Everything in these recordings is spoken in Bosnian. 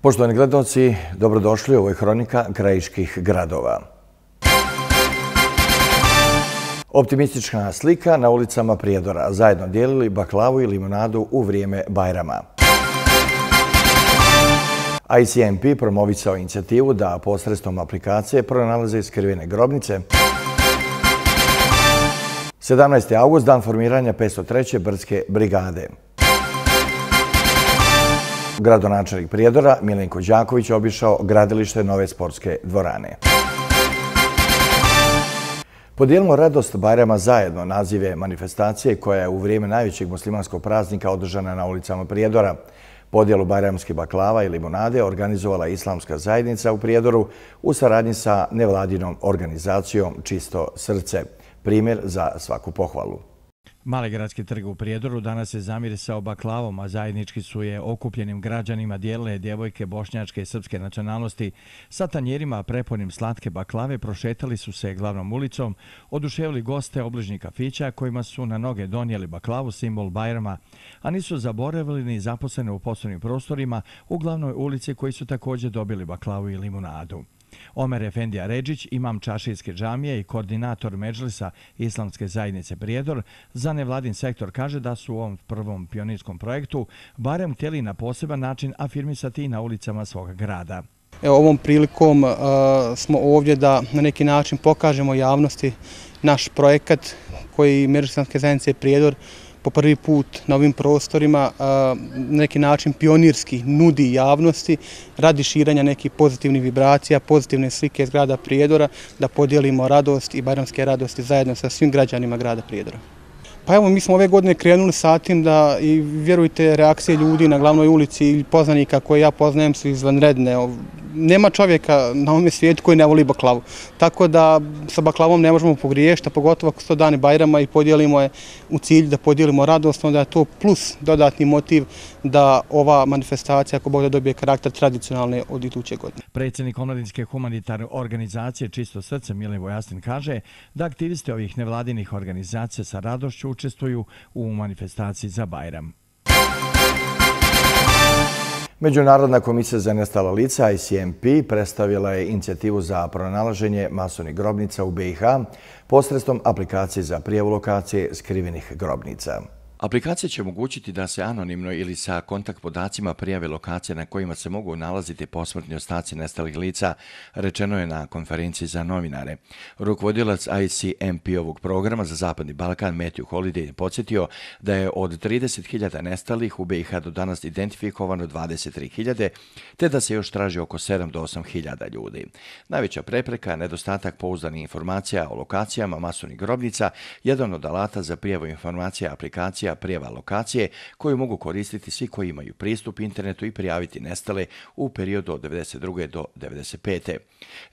Poštovani gledaoci, dobrodošli u ovoj hronika krajiških gradova. Optimistična slika na ulicama Prijedora. Zajedno dijelili baklavu i limonadu u vrijeme Bajrama. ICMP promovisao inicijativu da posredstvom aplikacije pronalaze skrivene grobnice. 17. august, dan formiranja 503. brdske brigade. Gradonačelnik Prijedora Milenko Đaković obišao gradilište nove sportske dvorane. Podijelimo radost Bajrama zajedno, naziv je manifestacije koja je u vrijeme najvećeg muslimanskog praznika održana na ulicama Prijedora. Podjelu bajramskih baklava i limonade organizovala Islamska zajednica u Prijedoru u saradnji sa nevladinom organizacijom Čisto srce. Primjer za svaku pohvalu. Mali gradski trg u Prijedoru danas je zamirisao baklavom, a zajednički su je okupljenim građanima dijelile djevojke bošnjačke i srpske nacionalnosti. Sa tanjerima prepunim slatke baklave prošetali su se glavnom ulicom, oduševili goste obližnjih kafića kojima su na noge donijeli baklavu, simbol Bajrama, a nisu zaboravili ni zaposlene u poslovnim prostorima u glavnoj ulici koji su također dobili baklavu i limonadu. Omer Efendija Redžić, imam Čašijske džamije i koordinator Medžlisa Islamske zajednice Prijedor, za nevladin sektor kaže da su u ovom prvom pionirskom projektu barem htjeli na poseban način afirmisati na ulicama svog grada. Ovom prilikom smo ovdje da na neki način pokažemo javnosti naš projekat koji Medžlis Islamske zajednice Prijedor po prvi put na ovim prostorima na neki način pionirski nudi javnosti radi širenja nekih pozitivnih vibracija, pozitivne slike iz grada Prijedora, da podijelimo radost i bajramske radosti zajedno sa svim građanima grada Prijedora. Pa evo, mi smo ove godine krenuli sa tim da, i vjerujte, reakcije ljudi na glavnoj ulici ili poznanika koje ja poznajem su izvanredne. Nema čovjeka na ovom svijetu koji ne voli baklavu. Tako da sa baklavom ne možemo pogriješiti, a pogotovo ako su to dani Bajrama i podijelimo je u cilj da podijelimo radost, onda je to plus dodatni motiv da ova manifestacija, ako Bog da, dobije karakter tradicionalne od iduće godine. Predsjednik omladinske humanitarne organizacije Čisto srce Milen Vojastin kaže da aktivisti ovih nevladinih organizacija sa radošću učestvuju u manifestaciji za Bajram. Međunarodna komisija za nestala lica ICMP predstavila je inicijativu za pronalaženje masovnih grobnica u BiH posredstvom aplikacije za prijavu lokacije skrivenih grobnica. Aplikacija će omogućiti da se anonimno ili sa kontakt podacima prijave lokacije na kojima se mogu nalaziti posmrtni ostaci nestalih lica, rečeno je na konferenciji za novinare. Rukovodilac ICMP-ovog programa za Zapadni Balkan Matthew Holiday je podsjetio da je od 30.000 nestalih u BiH do danas identifikovano 23.000, te da se još traži oko 7 do 8.000 ljudi. Najveća prepreka je nedostatak pouzdanih informacija o lokacijama masovnih grobnica, jedan od alata za prijavu informacija aplikacija prijava lokacije koju mogu koristiti svi koji imaju pristup internetu i prijaviti nestale u periodu od 1992. do 1995.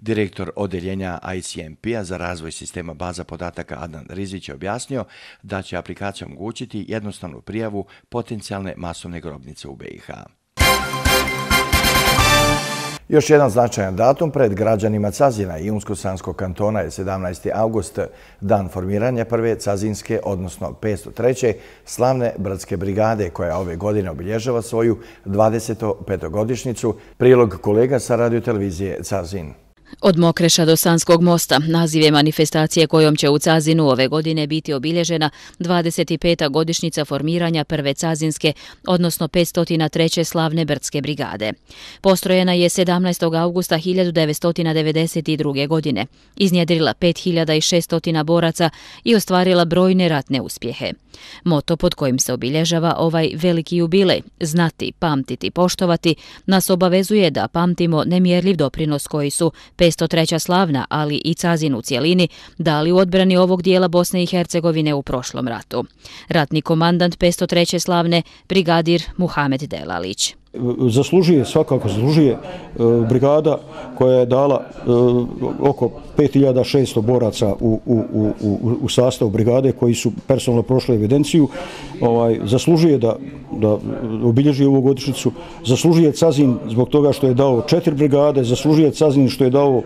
Direktor odeljenja ICMP-a za razvoj sistema baza podataka Adnan Rizić je objasnio da će aplikacija omogućiti jednostavnu prijavu potencijalne masovne grobnice u BiH. Još jedan značajan datum pred građanima Cazina i Unsko-Sanskog kantona je 17. august, dan formiranja prve cazinske, odnosno 503. slavne brdske brigade, koja ove godine obilježava svoju 25-godišnjicu. Prilog kolega sa radiotelevizije Cazin. Od Mokreša do Sanskog mosta naziv je manifestacije kojom će u Cazinu ove godine biti obilježena 25. godišnjica formiranja prve cazinske, odnosno 503. slavne brdske brigade. Postrojena je 17. augusta 1992. godine, iznjedrila 5600 boraca i ostvarila brojne ratne uspjehe. Moto pod kojim se obilježava ovaj veliki jubilej, znati, pamtiti, poštovati, nas obavezuje da pamtimo nemjerljiv doprinos koji su 503. slavna, ali i Cazin u cijelini, dali u odbrani ovog dijela Bosne i Hercegovine u prošlom ratu. Ratni komandant 503. slavne, brigadir Muhamed Delalić. Zaslužuje, svakako zaslužuje brigada koja je dala oko 5600 boraca u sastavu brigade koji su personalno prošli evidenciju. Zaslužuje da obilježi ovu godišnjicu, zaslužuje Cazin zbog toga što je dao 4 brigade, zaslužuje Cazin što je dao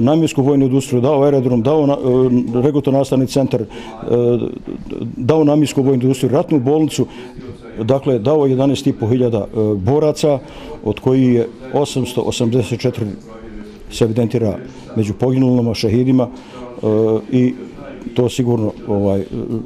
namjensku vojnu industriju, dao aerodrom, dao regotonastavni centar, dao namjensku vojnu industriju, ratnu bolnicu. dakle, dao 11.500 boraca, od kojih je 884 se evidentira među poginulima, šehidima i to sigurno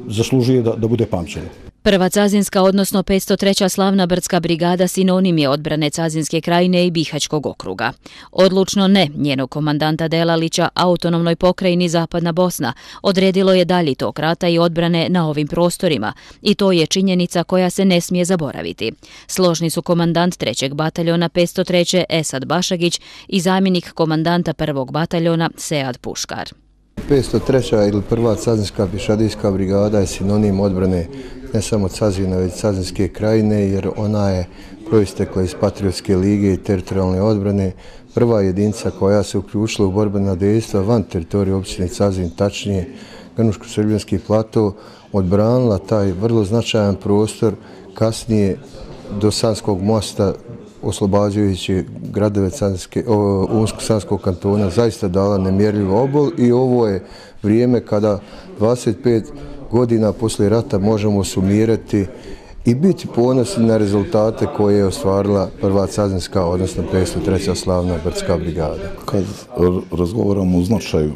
zaslužuje da bude pamćeno. Prva Cazinska, odnosno 503. slavna brdska brigada, sinonim je odbrane Cazinske krajine i Bihaćkog okruga. Odlučno ne njenog komandanta Delalića autonomnoj pokrajini Zapadna Bosna odredilo je dalji tok rata i odbrane na ovim prostorima i to je činjenica koja se ne smije zaboraviti. Složni su komandant 3. bataljona 503. Esad Bašagić i zamjenik komandanta 1. bataljona Sead Puškar. 503. ili prva Cazinska pješadijska brigada je sinonim odbrane ne samo Cazina, već Cazinske krajine, jer ona je proistekla iz Patriotske lige i teritorijalne odbrane, prva jedinica koja se uključila u borbena dejstva van teritorije općine Cazin, tačnije Grnuško-Srbljanski plato, odbranila taj vrlo značajan prostor, kasnije do Sanskog mosta, oslobađajući gradove Unsko-Sanskog kantona, zaista dala nemjerljiv obol i ovo je vrijeme kada 25 godina poslije rata možemo sumirati i biti ponosni na rezultate koje je ostvarila prva Cazinska, odnosno 503. slavna brdska brigada. Kad razgovaramo o značaju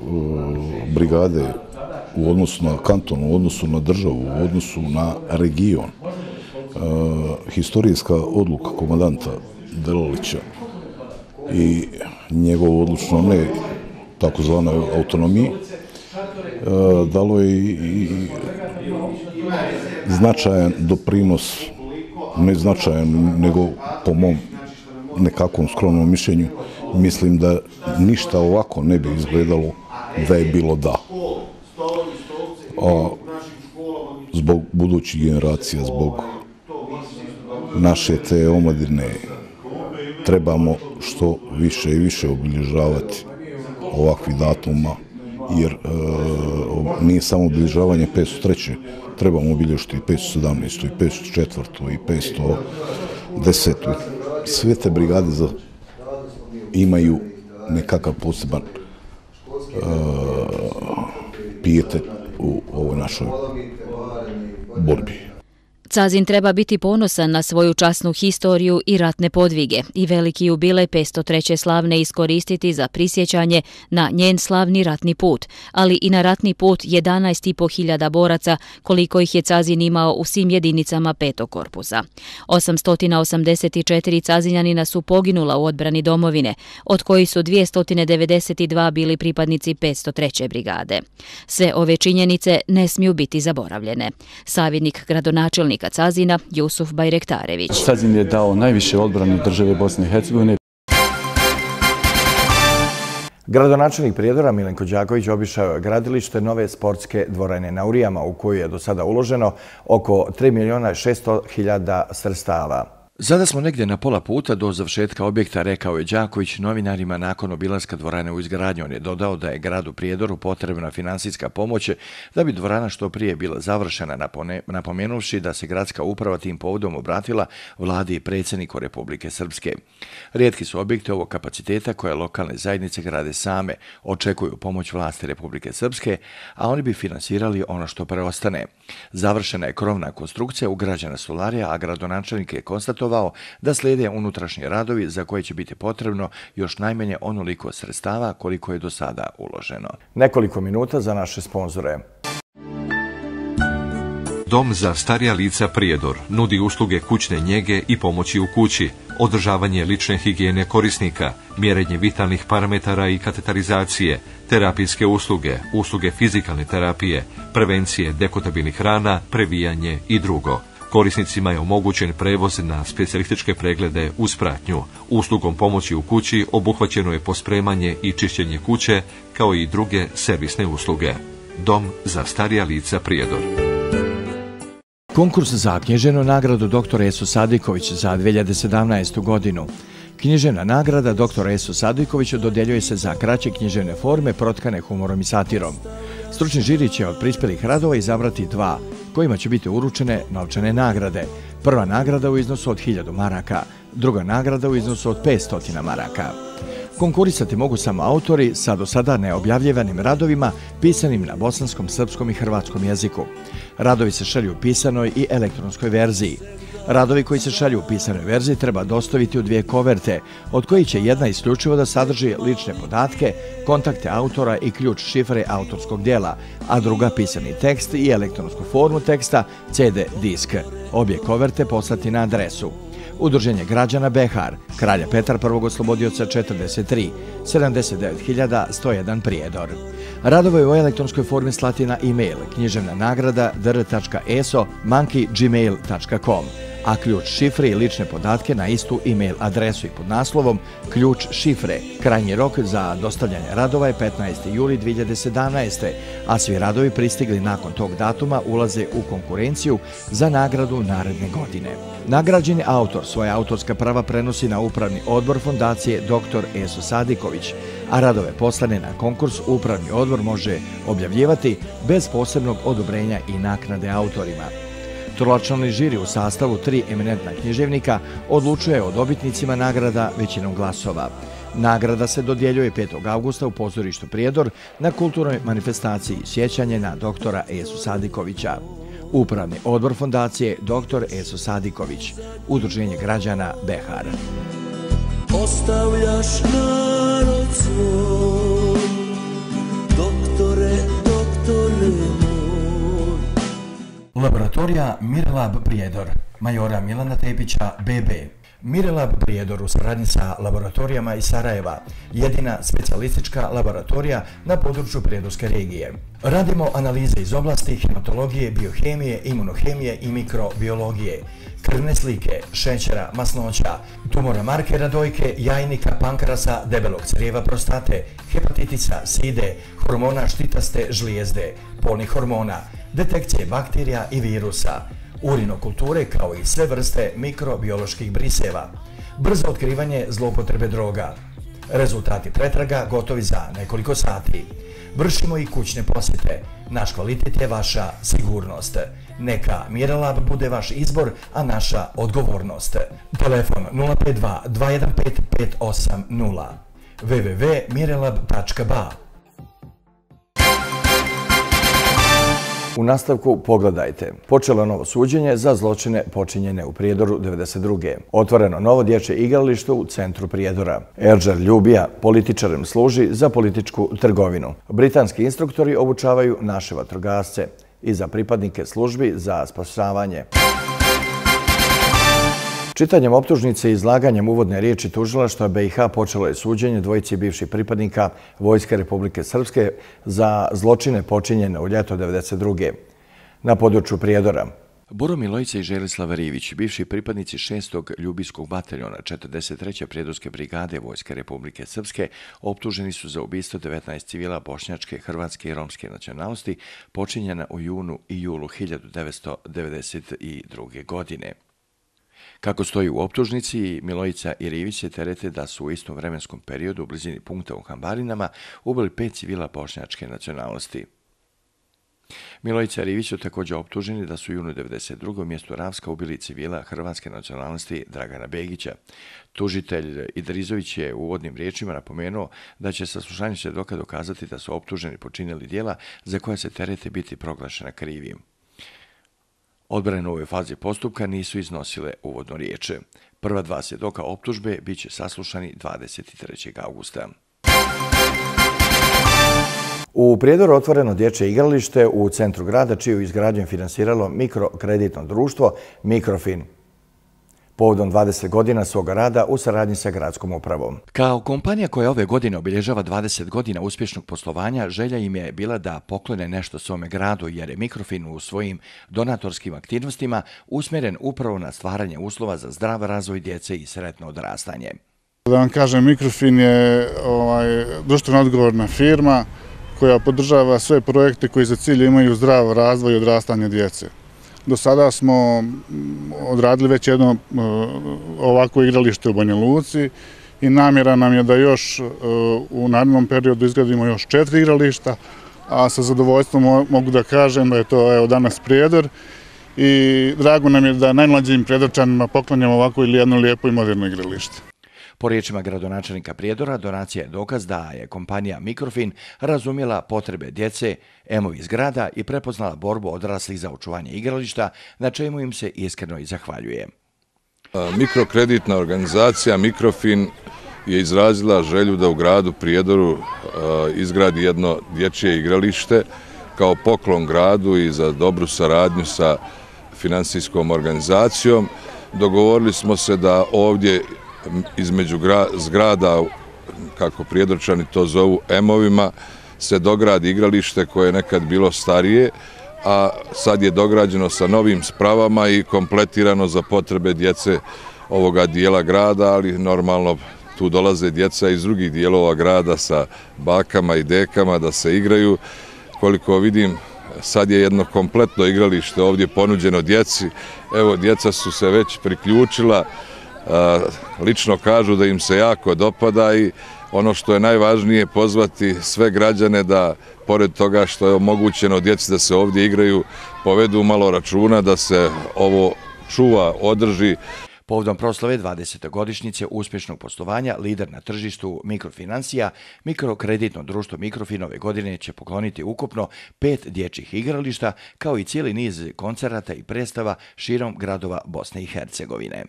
brigade u odnosu na kanton, u odnosu na državu, u odnosu na region, historijska odluka komandanta Delalića i njegovo odlučno ne takozvanoj autonomiji dalo je i značajan doprinos, ne značajan, nego po mom nekakvom skromnom mišljenju, mislim da ništa ovako ne bi izgledalo da je bilo da. A zbog budućih generacija, zbog naše te omladine, trebamo što više i više obilježavati ovakvih datuma, jer nije samo obilježavanje 503. Trebamo obilježiti i 517. i 504. i 510. Sve te brigade imaju nekakav poseban pijetet u ovoj našoj borbi. Cazin treba biti ponosan na svoju časnu historiju i ratne podvige i veliki jubilej 503. slavne iskoristiti za prisjećanje na njen slavni ratni put, ali i na ratni put 11.500 boraca koliko ih je Cazin imao u svim jedinicama 5. korpusa. 884 Cazinjanina su poginula u odbrani domovine, od kojih su 292 bili pripadnici 503. brigade. Sve ove činjenice ne smiju biti zaboravljene. Savjetnik gradonačelnika Cazina Jusuf Bajrektarević. Cazin je dao najviše odbrani države Bosne i Hercegovine. Gradonačelnik Prijedora Milenko Đaković obišao je gradilište nove sportske dvorane na Urijama, u koju je do sada uloženo oko 3.600.000 sredstava. Sada smo negdje na pola puta do završetka objekta, rekao je Đaković novinarima nakon obilaska dvorane u izgradnju. On je dodao da je gradu Prijedoru potrebna finansijska pomoć da bi dvorana što prije bila završena, napomenuvši da se gradska uprava tim povodom obratila vladi i predsjedniku Republike Srpske. Rijetki su objekti ovog kapaciteta koje lokalne zajednice grade same, očekuju pomoć vlasti Republike Srpske, a oni bi finansirali ono što preostane. Završena je krovna konstrukcija, ugrađena solarija, a gradonačelnik je konstatovao da slijede unutrašnji radovi za koje će biti potrebno još najmanje onoliko sredstava koliko je do sada uloženo. Nekoliko minuta za naše sponzore. Dom za starija lica Prijedor nudi usluge kućne njege i pomoći u kući, održavanje lične higijene korisnika, mjerenje vitalnih parametara i katetarizacije, terapijske usluge, usluge fizikalne terapije, prevencije dekotabilnih rana, previjanje i drugo. Korisnicima je omogućen prevoz na specijalističke preglede uz pratnju. Uslugom pomoći u kući obuhvaćeno je pospremanje i čišćenje kuće, kao i druge servisne usluge. Dom za starija lica Prijedor. Konkurs za književnu nagradu dr. Eso Sadiković za 2017. godinu. Književna nagrada dr. Eso Sadiković dodjeljuje se za kraće književne forme protkane humorom i satirom. Stručni žiri će od prispjelih radova izabrati 2, kojima će biti uručene novčane nagrade. Prva nagrada u iznosu od 1000 maraka, druga nagrada u iznosu od 500 maraka. Konkurisati mogu samo autori sa do sada neobjavljivanim radovima pisanim na bosanskom, srpskom i hrvatskom jeziku. Radovi se šalju u pisanoj i elektronskoj verziji. Radovi koji se šalju u pisanoj verziji treba dostaviti u 2 koverte, od kojih će jedna isključivo da sadrži lične podatke, kontakte autora i ključ šifre autorskog dela, a druga pisani tekst i elektronsku formu teksta CD disk. Obje koverte poslati na adresu Udruženje građana Behar, Kralja Petar I. Oslobodioca 43, 79.101 Prijedor. Radove u elektronskoj formi slati na e-mail književna nagrada dr.eso@gmail.com, a ključ šifre i lične podatke na istu e-mail adresu i pod naslovom Ključ šifre. Krajnji rok za dostavljanje radova je 15. juli 2017. a svi radovi pristigli nakon tog datuma ulaze u konkurenciju za nagradu naredne godine. Nagrađeni autor svoje autorska prava prenosi na Upravni odbor Fondacije Dr. Eso Sadiković, a radove poslane na konkurs Upravni odbor može objavljivati bez posebnog odobrenja i naknade autorima. Trolačlani žiri u sastavu 3 eminentna književnika odlučuje o dobitnicima nagrada većinom glasova. Nagrada se dodjeljuje 5. augusta u pozorištu Prijedor na kulturnoj manifestaciji Sjećanje na doktora Esu Sadikovića. Upravni odbor Fondacije Dr. Eso Sadiković, Udruženje građana Behar. Ostavljaš narod svoj, doktore, doktore moj. Laboratorija Mirelab Prijedor, majora Milana Tepića, BB. Mirelab Prijedor u saradnji sa laboratorijama iz Sarajeva, jedina specijalistička laboratorija na području Prijedorske regije. Radimo analize iz oblasti hematologije, biohemije, imunohemije i mikrobiologije, krvne slike, šećera, masnoća, tumora markera dojke, jajnika, pankrasa, debelog crijeva, prostate, hepatitisa, side, hormona štitaste žlijezde, polnih hormona, detekcije bakterija i virusa, urinokulture kao i sve vrste mikrobioloških briseva, brzo otkrivanje zloupotrebe droga. Rezultati pretraga gotovi za nekoliko sati. Vršimo i kućne posjete. Naš kvalitet je vaša sigurnost. Neka Mirelab bude vaš izbor, a naša odgovornost. Telefon 052 215 580 www.mirelab.ba. U nastavku pogledajte. Počelo novo suđenje za zločine počinjene u Prijedoru 1992. Otvoreno novo dječje igralište u centru Prijedora. Erđer Ljubija političarem služi za političku trgovinu. Britanski instruktori obučavaju naše vatrogasce i za pripadnike službi za spasavanje. Čitanjem optužnice i izlaganjem uvodne riječi tužilaštva BiH počelo je suđenje dvojici bivših pripadnika Vojske Republike Srpske za zločine počinjene u ljeto 1992. na području Prijedora. Boro Milojica i Želislav Rivić, bivši pripadnici 6. Ljubijskog bataljona 43. Prijedorske brigade Vojske Republike Srpske, optuženi su za ubistvo 19 civila bošnjačke, hrvatske i romske nacionalnosti počinjena u junu i julu 1992. godine. Kako stoji u optužnici, Milojica i Rivić se terete da su u istom vremenskom periodu u blizini punkta u Hambarinama ubili 5 civila bošnjačke nacionalnosti. Milojica i Rivić su također optuženi da su u junu 1992. u mjestu Ravska ubili civila hrvatske nacionalnosti Dragana Begića. Tužitelj Idrizović je u uvodnim riječima napomenuo da će saslušanje svjedoka dokazati da su optuženi počinili djela za koje se terete biti proglašena krivim. Odbrane u ovoj fazi postupka nisu iznosile uvodno riječe. Prva 2 svjedoka optužbe bit će saslušani 23. augusta. U Prijedoru otvoreno dječje igralište u centru grada, čiju izgradnju je finansiralo mikrokreditno društvo Mikrofin. Povodom 20 godina svoga rada u saradnji sa gradskom upravom. Kao kompanija koja ove godine obilježava 20 godina uspješnog poslovanja, želja im je bila da poklone nešto svome gradu, jer je Mikrofin u svojim donatorskim aktivnostima usmjeren upravo na stvaranje uslova za zdrav razvoj djece i sretno odrastanje. Da vam kažem, Mikrofin je društveno odgovorna firma koja podržava sve projekte koji za cilj imaju zdrav razvoj i odrastanje djece. Do sada smo odradili već jedno ovako igralište u Banja Luci i namjera nam je da još u narednom periodu izgradimo još 4 igrališta, a sa zadovoljstvom mogu da kažem da je to danas Prijedor i drago nam je da najmlađim prijedorčanima poklanjamo ovako ili jedno lijepo i moderno igralište. Po riječima gradonačelnika Prijedora, donacija je dokaz da je kompanija Mikrofin razumjela potrebe djece, em-ovih zgrada i prepoznala borbu odraslih za očuvanje igrališta, na čemu im se iskreno i zahvaljuje. Mikrokreditna organizacija Mikrofin je izrazila želju da u gradu Prijedoru izgradi jedno dječje igralište kao poklon gradu i za dobru saradnju sa financijskom organizacijom. Dogovorili smo se da ovdje između zgrada, kako Prijedorčani to zovu, em-ovima, se dogradi igralište koje je nekad bilo starije, a sad je dograđeno sa novim spravama i kompletirano za potrebe djece ovoga dijela grada, ali normalno tu dolaze djeca iz drugih dijelova grada sa bakama i dekama da se igraju. Koliko vidim, sad je jedno kompletno igralište ovdje ponuđeno djeci. Evo, djeca su se već priključila, lično kažu da im se jako dopada i ono što je najvažnije pozvati sve građane da, pored toga što je omogućeno djeci da se ovdje igraju, povedu malo računa da se ovo čuva, održi. Povodom proslave 20. godišnjice uspješnog poslovanja, lider na tržištu mikrofinancija, mikrokreditno društvo Mikrofin ove godine će pokloniti ukupno 5 dječjih igrališta, kao i cijeli niz koncerata i predstava širom gradova Bosne i Hercegovine.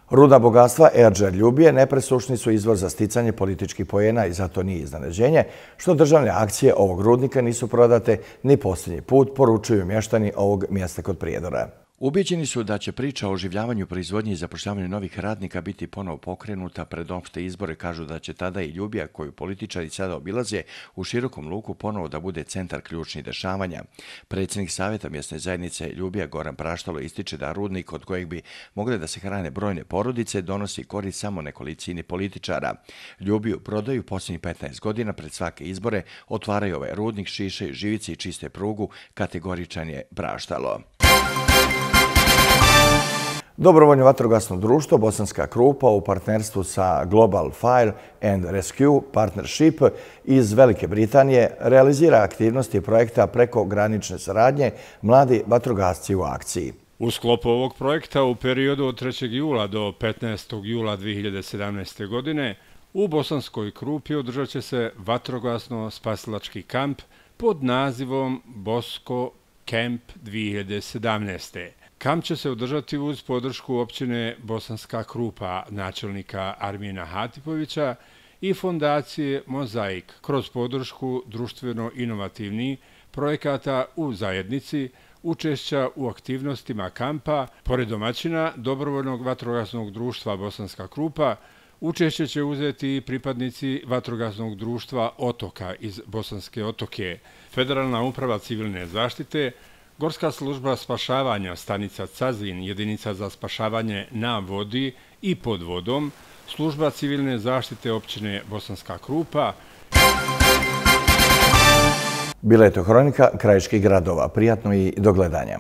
Rudna bogatstva Erđer Ljubije nepresušni su izvor za sticanje političkih poena i zato nije iznenađenje što državne akcije ovog rudnika nisu prodate ni posljednji put, poručuju mještani ovog mjesta kod Prijedora. Ubeđeni su da će priča o oživljavanju proizvodnje i zapošljavanju novih radnika biti ponovo pokrenuta pred opšte izbore. Kažu da će tada i Ljubija, koju političari sada obilaze, u širokom luku ponovo da bude centar ključnih dešavanja. Predsjednik Savjeta mjesne zajednice Ljubija Goran Praštalo ističe da rudnik od kojeg bi mogle da se hrane brojne porodice donosi korist samo nekolicini političara. Ljubiju prodaju posljednjih 15 godina pred svake izbore, otvaraju ovaj rudnik, šiše, živice i čiste prugu, kategoričan je Praštalo. Dobrovoljno vatrogasno društvo Bosanska Krupa u partnerstvu sa Global Fire and Rescue Partnership iz Velike Britanije realizira aktivnosti projekta preko granične saradnje Mladi vatrogasci u akciji. U sklopu ovog projekta u periodu od 3. jula do 15. jula 2017. godine u Bosanskoj Krupi održat će se vatrogasno-spasilački kamp pod nazivom Bosko Camp 2017. Kamp će se održati uz podršku općine Bosanska Krupa, načelnika Armina Hatipovića i fondacije Mozaik kroz podršku društveno-inovativnih projekata u zajednici, učešća u aktivnostima kampa. Pored domaćina Dobrovoljnog vatrogasnog društva Bosanska Krupa, učešće će uzeti i pripadnici vatrogasnog društva Otoka iz Bosanske Otoke, Federalna uprava civilne zaštite, Gorska služba spašavanja stanica Cazin, jedinica za spašavanje na vodi i pod vodom, služba civilne zaštite općine Bosanska Krupa. Bila je to hronika krajiških gradova. Prijatno i do gledanja.